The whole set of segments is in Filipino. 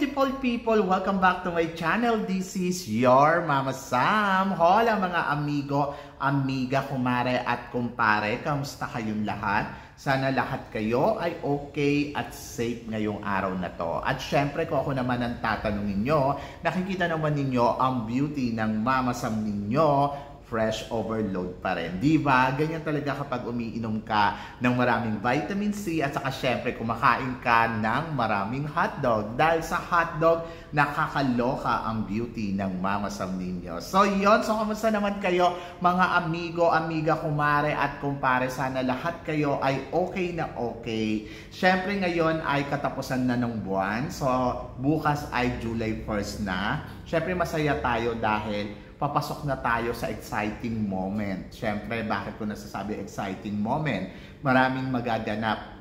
beautiful people! Welcome back to my channel. This is your Mama Sam. Hola mga amigo, amiga, kumare at kumpare. Kamusta kayong lahat? Sana lahat kayo ay okay at safe ngayong araw na to. At syempre kung ako naman ang tatanungin nyo, nakikita naman ninyo ang beauty ng Mama Sam ninyo. Fresh overload pa rin. Diba? Ganyan talaga kapag umiinom ka ng maraming vitamin C at saka syempre kumakain ka ng maraming hotdog. Dahil sa hotdog, nakakaloka ang beauty ng Mama Sam ninyo. So yun, so kamusta naman kayo mga amigo, amiga, kumare at kumpare? Sana lahat kayo ay okay na okay. Syempre ngayon ay katapusan na ng buwan. So bukas ay July 1st na. Syempre masaya tayo dahil papasok na tayo sa exciting moment. Siyempre, bakit ko nasasabi exciting moment? Maraming magaganap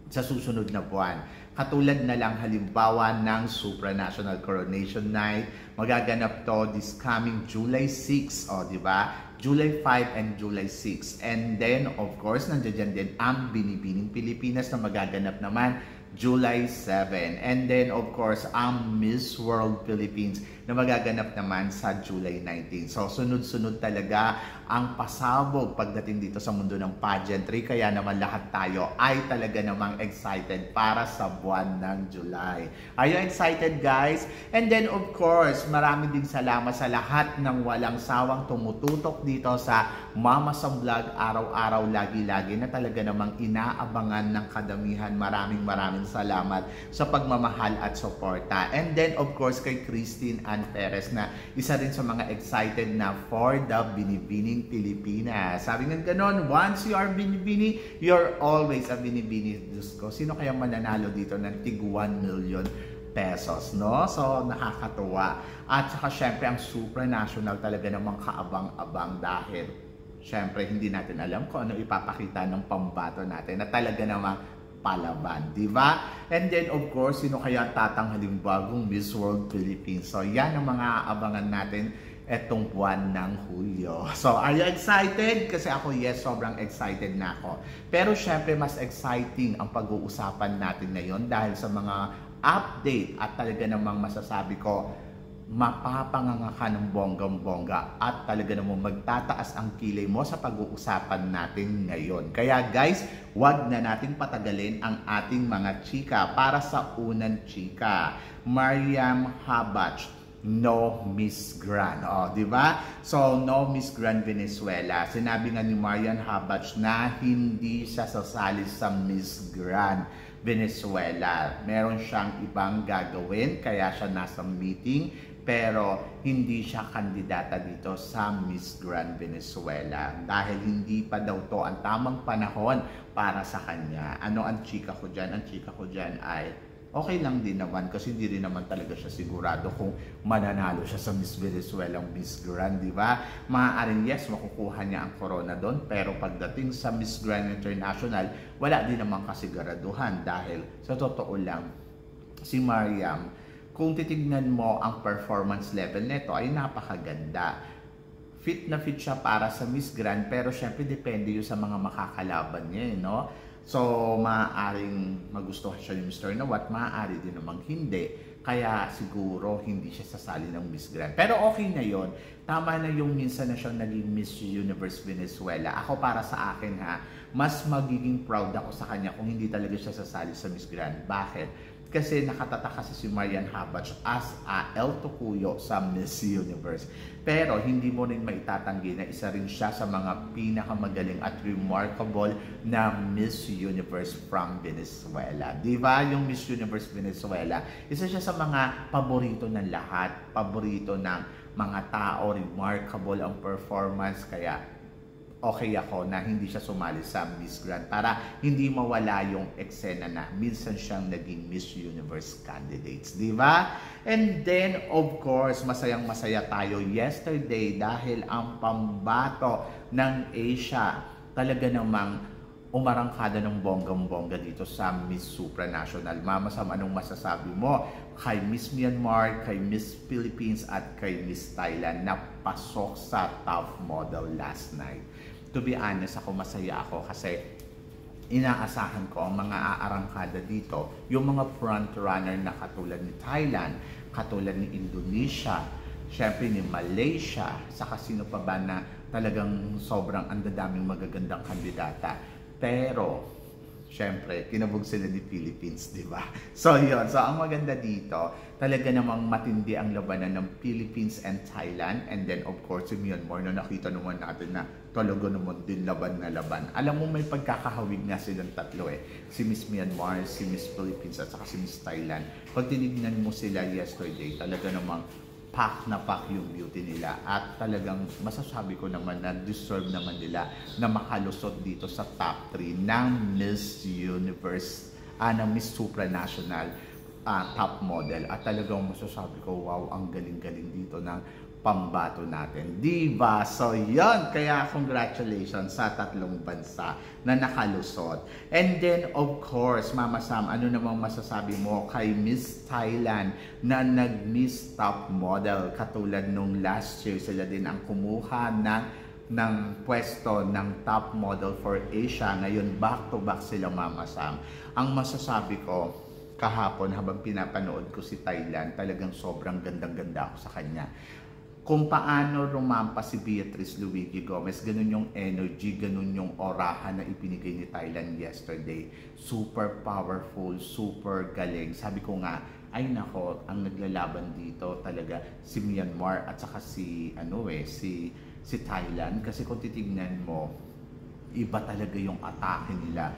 sa susunod na buwan. Katulad na lang halimbawa ng Supranational Coronation Night. Magaganap to this coming July 6. O, di ba? July 5 and July 6. And then, of course, nandiyan din ang Binibining Pilipinas na magaganap naman July 7. And then, of course, ang Miss World Philippines na magaganap naman sa July 19. So, sunod-sunod talaga ang pasabog pagdating dito sa mundo ng pageantry. Kaya naman lahat tayo ay talaga namang excited para sa buwan ng July. Are you excited, guys? And then, of course, marami ding salamat sa lahat ng walang sawang tumututok dito sa Mama Sam Vlog araw-araw, lagi-lagi na talaga namang inaabangan ng kadamihan. Maraming salamat sa pagmamahal at suporta. And then, of course, kay Christine Ann Perez na isa rin sa mga excited na for the Binibining Pilipinas. Sabi nga ganon, once you are Binibini, you're always a Binibini. Diyos ko, sino kaya mananalo dito ng tig 1 million pesos, no? So, nakakatuwa. At saka, syempre, ang supranational talaga namang kaabang-abang dahil syempre, hindi natin alam kung ano ipapakita ng pambato natin na talaga namang palaban, di ba? And then, of course, sino kaya tatanghaling bagong Miss World Philippines? So, yan ang mga abangan natin etong buwan ng Hulyo. So, are you excited? Kasi ako, yes, sobrang excited na ako. Pero, syempre, mas exciting ang pag-uusapan natin ngayon dahil sa mga update at talaga namang masasabi ko, mapapanganga ka ng bonggang-bongga at talaga namang magtataas ang kilay mo sa pag-uusapan natin ngayon. Kaya guys, wag na nating patagalin ang ating mga chika para sa unang chika. Mariam Habach, no Miss Grand. O, di ba? So, no Miss Grand Venezuela. Sinabi nga ni Mariam Habach na hindi siya sasali sa Miss Grand Venezuela. Meron siyang ibang gagawin, kaya siya nasa meeting. Pero hindi siya kandidata dito sa Miss Grand Venezuela dahil hindi pa daw to ang tamang panahon para sa kanya. Ano ang chika ko dyan? Ang chika ko dyan ay okay lang din naman kasi hindi rin naman talaga siya sigurado kung mananalo siya sa Miss Venezuela, Miss Grand, di ba? Maaaring yes, makukuha niya ang corona doon, pero pagdating sa Miss Grand International, wala din naman kasiguraduhan dahil sa totoo lang, si Mariam, kung titignan mo ang performance level nito ay napakaganda. Fit na fit siya para sa Miss Grand, pero syempre depende yun sa mga makakalaban niya, no? So, maaaring magustuhan siya ni Mr. Nawat, maaari din namang hindi. Kaya siguro hindi siya sasali ng Miss Grand. Pero okay na yon. Tama na yung minsan na siyang naging Miss Universe Venezuela. Ako para sa akin ha, mas magiging proud ako sa kanya kung hindi talaga siya sasali sa Miss Grand. Bakit? Kasi nakatatak kasi si Mariam Habach as a El Tocuyo sa Miss Universe. Pero hindi mo rin maitatanggi na isa rin siya sa mga pinakamagaling at remarkable na Miss Universe from Venezuela. Di ba? Yung Miss Universe Venezuela, isa siya sa mga paborito ng lahat. Paborito ng mga tao, remarkable ang performance. Kaya okay ako na hindi siya sumali sa Miss Grand para hindi mawala yung eksena na minsan siyang naging Miss Universe candidates, di ba? And then, of course, masayang-masaya tayo yesterday dahil ang pambato ng Asia talaga namang umarangkada ng bonggang-bongga dito sa Miss Supranational. Mama Sam, anong masasabi mo kay Miss Myanmar, kay Miss Philippines at kay Miss Thailand na pasok sa top model last night? To be honest, ako masaya ako kasi inaasahan ko ang mga aarangkada dito, yung mga front runner na katulad ni Thailand, katulad ni Indonesia, syempre ni Malaysia, saka sino pa ba na talagang sobrang andadaming magagandang kandidata. Pero syempre, kinabog sila ni Philippines, di ba? So, yun. So, ang maganda dito, talaga namang matindi ang labanan ng Philippines and Thailand. And then, of course, si Myanmar na nakita naman natin na talaga naman din laban na laban. Alam mo, may pagkakahawig nga silang tatlo eh. Si Miss Myanmar, si Miss Philippines, at saka si Miss Thailand. Pag tinignan mo sila yesterday, talaga namang pack na pack yung beauty nila at talagang masasabi ko naman na deserve naman nila na makalusot dito sa top 3 ng Miss Universe, ng Miss Supranational top model at talagang masasabi ko wow, ang galing-galing dito ng pambato natin, diba? So yon, kaya congratulations sa tatlong bansa na nakalusot. And then of course, Mama Sam, ano namang masasabi mo kay Miss Thailand na nag-Miss Top Model? Katulad nung last year, sila din ang kumuha ng pwesto ng Top Model for Asia. Ngayon back to back sila, Mama Sam. Ang masasabi ko kahapon habang pinapanood ko si Thailand, talagang sobrang gandang-ganda ako sa kanya. Kung paano rumampa si Beatrice Luigi Gomez, ganun yung energy, ganun yung orahan na ibinigay ni Thailand yesterday. Super powerful, super galing. Sabi ko nga, ay nako, ang naglalaban dito talaga si Myanmar at saka si Thailand. Kasi kung titignan mo, iba talaga yung atake nila.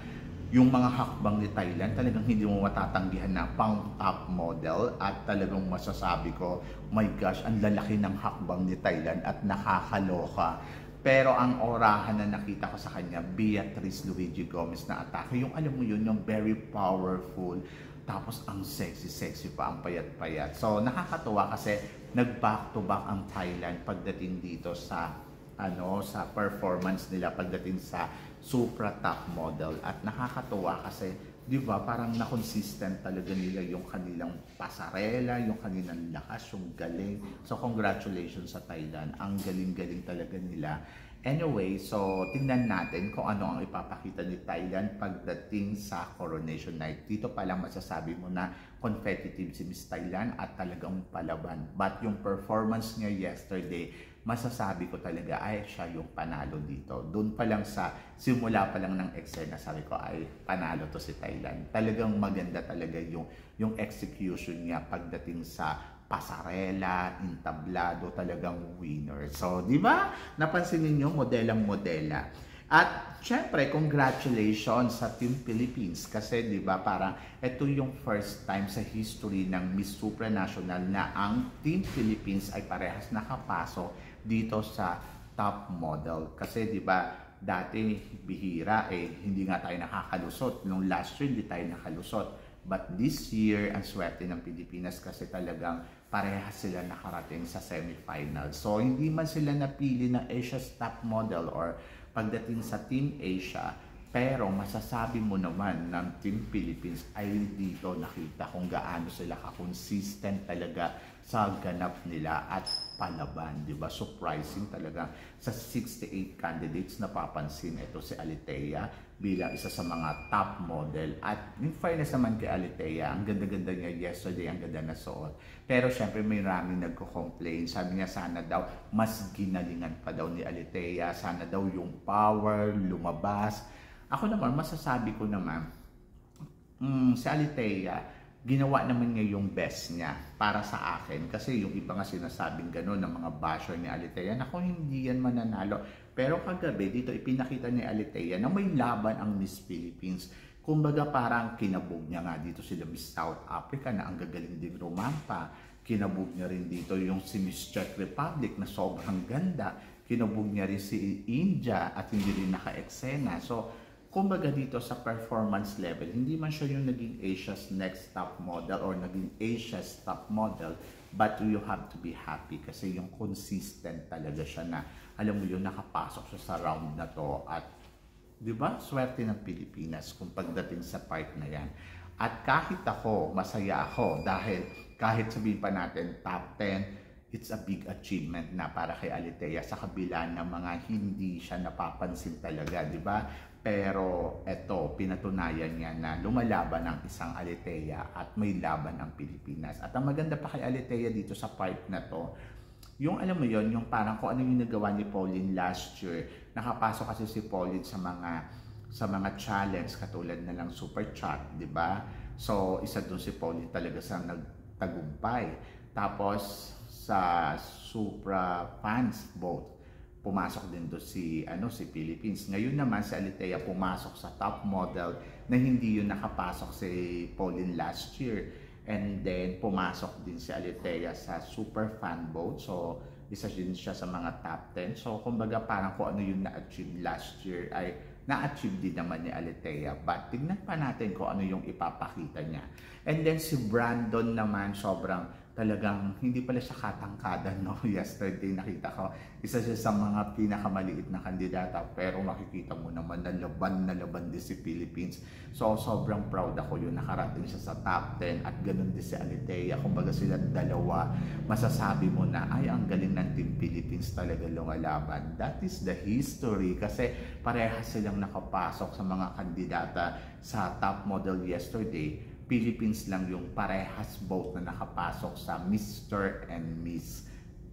Yung mga hakbang ni Thailand, talagang hindi mo matatanggihan na pang top model at talagang masasabi ko, my gosh, ang lalaki ng hakbang ni Thailand at nakakaloka. Pero ang orahan na nakita ko sa kanya, Beatrice Luigi Gomez na atake, yung alam mo yun, yung very powerful, tapos ang sexy pa, ang payat-payat. So nakakatuwa kasi nag-back to back ang Thailand pagdating dito sa sa performance nila pagdating sa Supra Top Model at nakakatuwa kasi 'di ba parang na-consistent talaga nila yung kanilang pasarela, yung kanilang lakas, yung galing. So congratulations sa Thailand. Ang galing-galing talaga nila. Anyway, so tingnan natin kung ano ang ipapakita ni Thailand pagdating sa Coronation Night. Dito pa lang masasabi mo na competitive si Miss Thailand at talagang palaban. But yung performance niya yesterday, masasabi ko talaga ay siya yung panalo dito. Doon pa lang sa simula pa lang ng eksena, sabi ko ay panalo to si Thailand. Talagang maganda talaga yung execution niya pagdating sa pasarela, entablado, talagang winner. So, di ba? Napansin niyo modelang-modela. At syempre, congratulations sa Team Philippines kasi 'di ba parang ito yung first time sa history ng Miss Supranational na ang Team Philippines ay parehas nakapasok dito sa top model. Kasi 'di ba dati bihira hindi nga tayo nakakalusot. Nung last year hindi tayo nakalusot. But this year, ang swerte ng Pilipinas kasi talagang parehas sila nakarating sa semifinal. So, hindi man sila napili na Asia's Top Model or pagdating sa Team Asia, pero masasabi mo naman ng Team Philippines ay dito nakita kung gaano sila ka-consistent talaga sa ganap nila at palaban, di ba? Surprising talaga. Sa 68 candidates, napapansin ito si Alitea bilang isa sa mga top model. At in fairness naman kay Alitea, ang ganda-ganda niya yesterday, ang ganda na suot. Pero syempre may maraming nagko-complain. Sabi niya sana daw mas ginalingan pa daw ni Alitea, sana daw yung power lumabas. Ako naman, masasabi ko naman, si Alitea, ginawa naman niya yung best niya para sa akin. Kasi yung iba nga sinasabing gano'n ng mga basher ni Alitea, naku, hindi yan mananalo. Pero kagabi, dito ipinakita ni Alitea na may laban ang Miss Philippines. Kumbaga parang kinabog niya nga dito sila Miss South Africa na ang gagaling din rumampa. Kinabog niya rin dito yung si Miss Czech Republic na sobrang ganda. Kinabog niya rin si India at hindi rin naka-eksena. So, kumbaga dito sa performance level, hindi man siya yung naging Asia's Next Top Model or naging Asia's Top Model, but you have to be happy kasi yung consistent talaga siya na, alam mo yun, nakapasok siya sa round na to at, di ba, swerte ng Pilipinas kung pagdating sa part na yan. At kahit ako, masaya ako dahil kahit sabihin pa natin top 10, it's a big achievement na para kay Alethea sa kabila ng mga hindi siya napapansin talaga, di ba? Pero eto, pinatunayan niya na lumalaban ang isang Alethea at may laban ang Pilipinas. At ang maganda pa kay Alethea dito sa part na to, yung alam mo yon, yung parang kung ano yung nagawa ni Pauline last year. Nakapasok kasi si Pauline sa mga challenge katulad na lang Super Chat, di ba? So isa doon si Pauline talaga sa nagtagumpay. Tapos sa Supra Fans Vote, pumasok din doon si Philippines. Ngayon naman si Alethea pumasok sa top model na hindi yun nakapasok si Pauline last year. And then pumasok din si Alethea sa Super Fan Vote. So isa din siya sa mga top 10. So kumbaga parang kung ano yung na-achieve last year ay na-achieve din naman ni Alethea. But tignan pa natin kung ano yung ipapakita niya. And then si Brandon naman sobrang talagang hindi pala siya katangkadan, no? Yesterday nakita ko, isa siya sa mga pinakamaliit na kandidata, pero makikita mo naman na laban din si Philippines. So sobrang proud ako yun, nakarating siya sa top 10 at ganun din si Alethea. Kumbaga sila dalawa, masasabi mo na ay ang galing ng Team Philippines talaga lumalaban. That is the history kasi parehas silang nakapasok sa mga kandidata sa top model yesterday. Philippines lang yung parehas both na nakapasok sa Mr. and Miss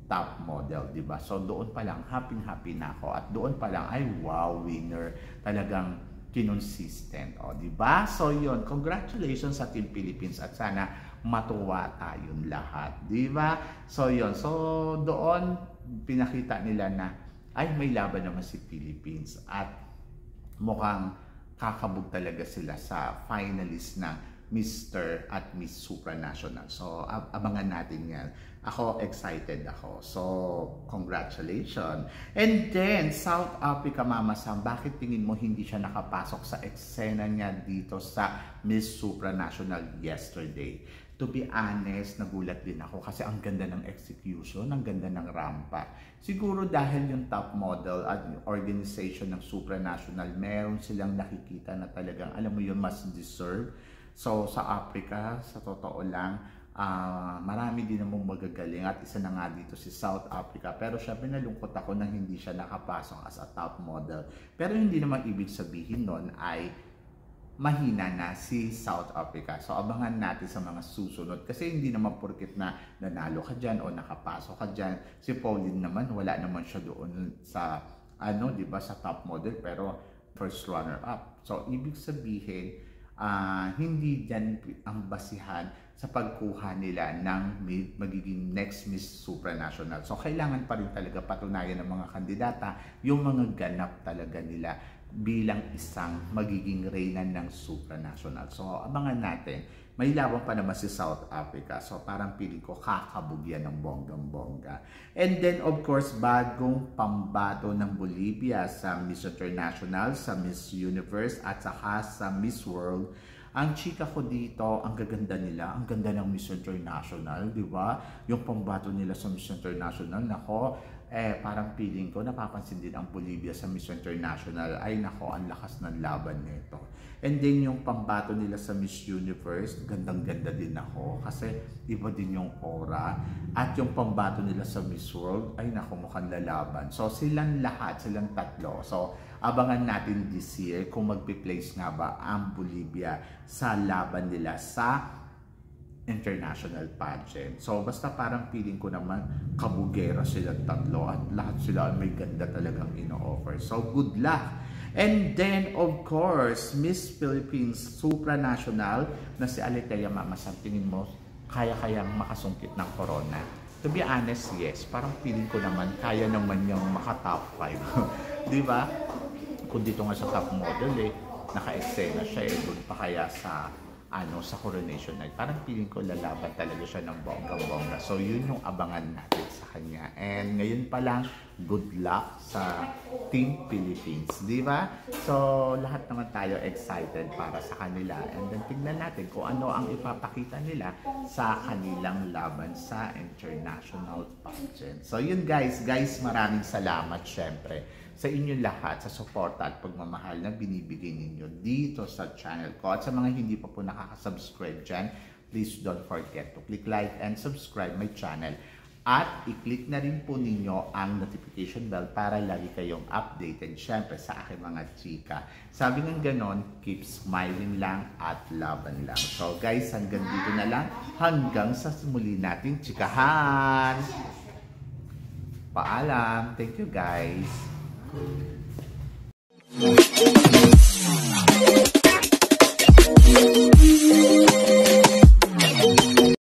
Top Model, di ba? So doon pa lang happy na ako at doon pa lang ay wow, winner, talagang kinonsistent, di ba? So yun, congratulations sa Team Philippines at sana matuwa tayong lahat, di ba? So yun, so doon pinakita nila na ay may laban naman si Philippines at mukhang kakabog talaga sila sa finalist na Mr. at Miss Supranational. So, abangan natin yan. Ako, excited ako. So, congratulations. And then, South Africa, Mama Sam, bakit tingin mo hindi siya nakapasok sa eksena niya dito sa Miss Supranational yesterday? To be honest, nagulat din ako kasi ang ganda ng execution, ang ganda ng rampa. Siguro dahil yung top model at organization ng Supranational, meron silang nakikita na talagang, alam mo yun, mas deserve. So sa Africa, sa totoo lang, marami din namang magagaling at isa na nga dito si South Africa. Pero syempre nalungkot ako na hindi siya nakapasok as a top model. Pero hindi naman ibig sabihin nun ay mahina na si South Africa. So abangan natin sa mga susunod. Kasi hindi naman porket na nanalo ka dyan o nakapasok ka dyan. Si Pauline naman, wala naman siya doon sa, di ba, sa top model. Pero first runner up. So ibig sabihin, hindi dyan ang basihan sa pagkuha nila ng magiging next Miss Supranational. So kailangan pa rin talaga patunayan ng mga kandidata yung mga ganap talaga nila bilang isang magiging reyna ng Supranational. So abangan natin. May laban pa naman si South Africa. So parang piling ko kakabugyan ng bonggang-bongga. And then of course, bagong pambato ng Bolivia sa Miss International, sa Miss Universe at saka sa Miss World. Ang chika ko dito, ang gaganda nila, ang ganda ng Miss International, di ba? Yung pambato nila sa Miss International, nako, parang feeling ko, napapansin din ang Bolivia sa Miss International, ay nako, ang lakas ng laban nito. And then yung pambato nila sa Miss Universe, gandang-ganda din ako kasi iba din yung aura. At yung pambato nila sa Miss World, ay nako, mukhang lalaban. So silang lahat, silang tatlo. So abangan natin this year kung magpi-place nga ba ang Bolivia sa laban nila sa international pageant. So basta parang feeling ko naman kabugera silang tatlo at lahat sila may ganda talagang ino-offer. So good luck! And then of course, Miss Philippines Supranational na si Alethea, Mama Sam, tingin mo kaya-kayang makasungkit ng corona? To be honest, yes. Parang feeling ko naman kaya naman yung maka-top 5. Di ba? Kung dito nga sa top model naka-eksena siya doon pa kaya sa sa coronation night. Parang feeling ko lalaban talaga siya ng bongga-bongga. So yun yung abangan natin sa kanya. And ngayon pa lang, good luck sa Team Philippines, di ba? So lahat naman tayo excited para sa kanila. And then tingnan natin kung ano ang ipapakita nila sa kanilang laban sa international pageant. So yun guys, maraming salamat syempre sa inyong lahat, sa suporta at pagmamahal na binibigay ninyo dito sa channel ko. At sa mga hindi pa po nakaka-subscribe dyan, please don't forget to click like and subscribe my channel. At i-click na rin po ninyo ang notification bell para lagi kayong updated syempre sa aking mga chika. Sabi ng ganon, keep smiling lang at laban lang. So guys, hanggang dito na lang. Hanggang sa muli nating chikahan. Paalam. Thank you guys.